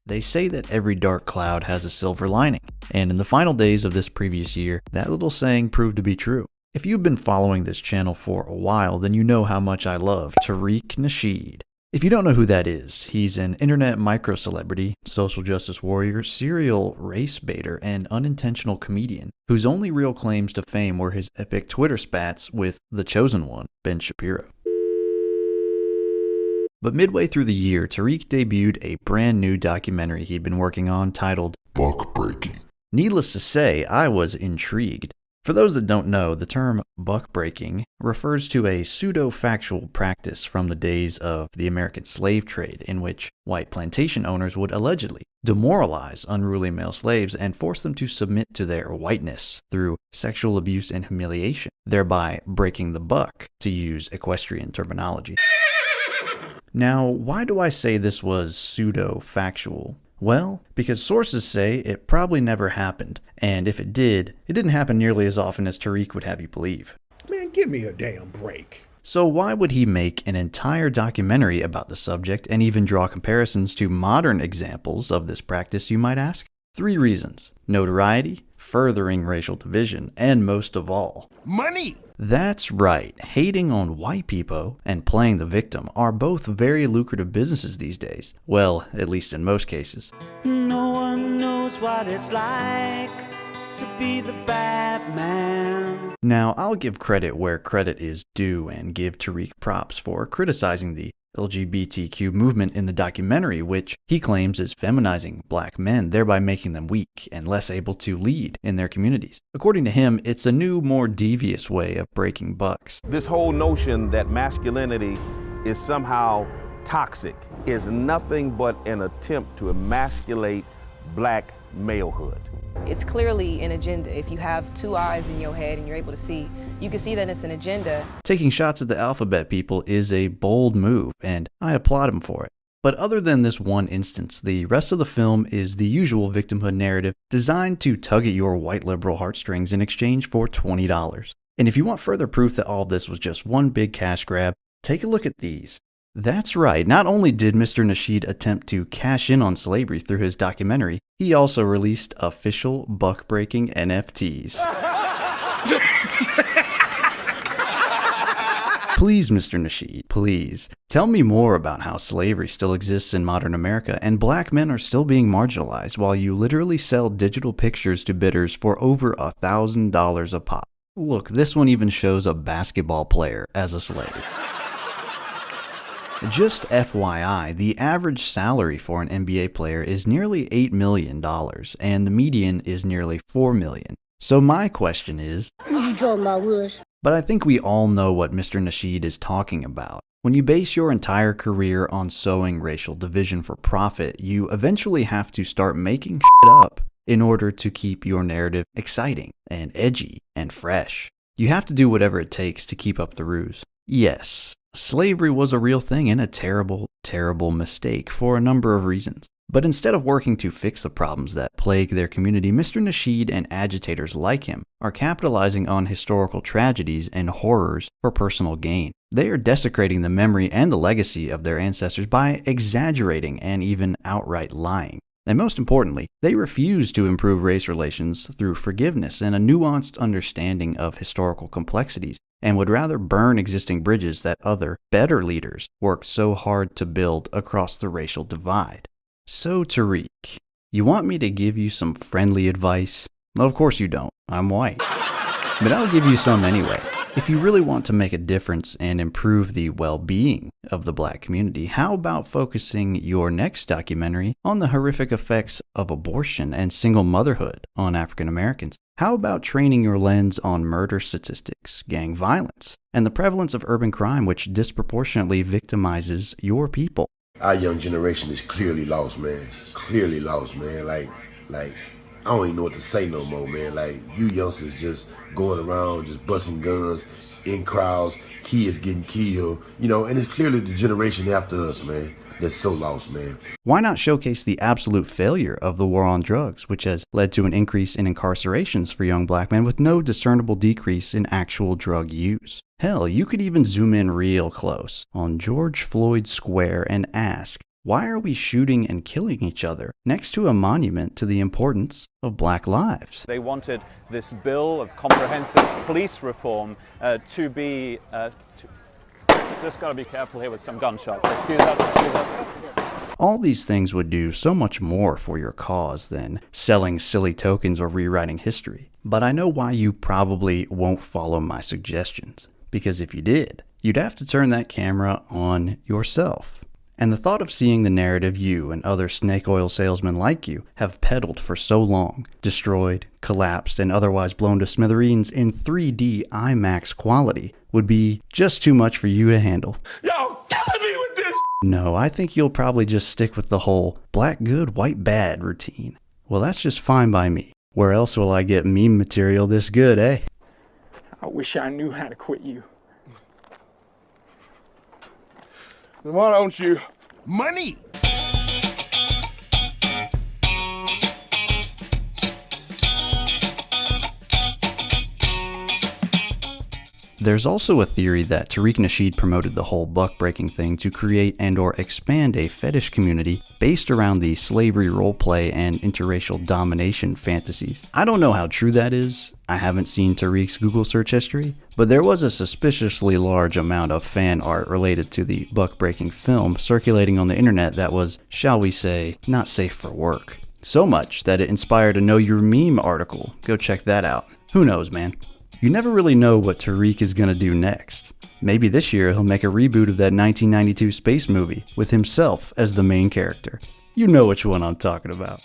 They say that every dark cloud has a silver lining, and in the final days of this previous year, that little saying proved to be true. If you've been following this channel for a while, then you know how much I love Tariq Nasheed. If you don't know who that is, he's an internet micro-celebrity, social justice warrior, serial race baiter, and unintentional comedian, whose only real claims to fame were his epic Twitter spats with the chosen one, Ben Shapiro. But midway through the year, Tariq debuted a brand new documentary he'd been working on titled Buck Breaking. Needless to say, I was intrigued. For those that don't know, the term buck breaking refers to a pseudo-factual practice from the days of the American slave trade in which white plantation owners would allegedly demoralize unruly male slaves and force them to submit to their whiteness through sexual abuse and humiliation, thereby breaking the buck, to use equestrian terminology. Now, why do I say this was pseudo-factual? Well, because sources say it probably never happened, and if it did, it didn't happen nearly as often as Tariq would have you believe. Man, give me a damn break. So why would he make an entire documentary about the subject and even draw comparisons to modern examples of this practice, you might ask? 3 reasons: notoriety, furthering racial division, and most of all, money! That's right, hating on white people and playing the victim are both very lucrative businesses these days. Well, at least in most cases. No one knows what it's like to be the bad man. Now, I'll give credit where credit is due and give Tariq props for criticizing the LGBTQ movement in the documentary, which he claims is feminizing black men, thereby making them weak and less able to lead in their communities. According to him, it's a new, more devious way of breaking bucks. This whole notion that masculinity is somehow toxic is nothing but an attempt to emasculate black malehood. It's clearly an agenda. If you have 2 eyes in your head and you're able to see, you can see that it's an agenda. Taking shots at the alphabet people is a bold move, and I applaud him for it. But other than this one instance, the rest of the film is the usual victimhood narrative designed to tug at your white liberal heartstrings in exchange for $20. And if you want further proof that all of this was just one big cash grab, take a look at these. That's right, not only did Mr. Nasheed attempt to cash in on slavery through his documentary, he also released official buck-breaking NFTs. Please, Mr. Nasheed, please, tell me more about how slavery still exists in modern America and black men are still being marginalized while you literally sell digital pictures to bidders for over $1,000 a pop. Look, this one even shows a basketball player as a slave. Just FYI, the average salary for an NBA player is nearly $8 million, and the median is nearly $4 million. So my question is, what you talking about, Willis? But I think we all know what Mr. Nasheed is talking about. When you base your entire career on sowing racial division for profit, you eventually have to start making shit up in order to keep your narrative exciting and edgy and fresh. You have to do whatever it takes to keep up the ruse. Yes, slavery was a real thing and a terrible, terrible mistake for a number of reasons. But instead of working to fix the problems that plague their community, Mr. Nasheed and agitators like him are capitalizing on historical tragedies and horrors for personal gain. They are desecrating the memory and the legacy of their ancestors by exaggerating and even outright lying. And most importantly, they refuse to improve race relations through forgiveness and a nuanced understanding of historical complexities, and would rather burn existing bridges that other, better leaders worked so hard to build across the racial divide. So Tariq, you want me to give you some friendly advice? Well, of course you don't. I'm white. But I'll give you some anyway. If you really want to make a difference and improve the well-being of the black community, how about focusing your next documentary on the horrific effects of abortion and single motherhood on African Americans? How about training your lens on murder statistics, gang violence, and the prevalence of urban crime, which disproportionately victimizes your people? Our young generation is clearly lost, man. Clearly lost, man. Like, I don't even know what to say no more, man. Like, you youngsters just going around, just busting guns in crowds, kids getting killed, you know, and it's clearly the generation after us, man, that's so lost, man. Why not showcase the absolute failure of the war on drugs, which has led to an increase in incarcerations for young black men with no discernible decrease in actual drug use? Hell, you could even zoom in real close on George Floyd Square and ask, Why are we shooting and killing each other next to a monument to the importance of black lives? They wanted this bill of comprehensive police reform to be... Just got to be careful here with some gunshots. Excuse us. All these things would do so much more for your cause than selling silly tokens or rewriting history. But I know why you probably won't follow my suggestions. Because if you did, you'd have to turn that camera on yourself. And the thought of seeing the narrative you and other snake oil salesmen like you have peddled for so long, destroyed, collapsed, and otherwise blown to smithereens in 3D IMAX quality would be just too much for you to handle. Y'all killing me with this. No, I think you'll probably just stick with the whole black good, white bad routine. Well, that's just fine by me. Where else will I get meme material this good, eh? I wish I knew how to quit you. Then why don't you? Money. There's also a theory that Tariq Nasheed promoted the whole buck-breaking thing to create and or expand a fetish community based around the slavery roleplay and interracial domination fantasies. I don't know how true that is. I haven't seen Tariq's Google search history, but there was a suspiciously large amount of fan art related to the buck-breaking film circulating on the internet that was, shall we say, not safe for work. So much that it inspired a Know Your Meme article. Go check that out. Who knows, man? You never really know what Tariq is gonna do next. Maybe this year he'll make a reboot of that 1992 space movie with himself as the main character. You know which one I'm talking about.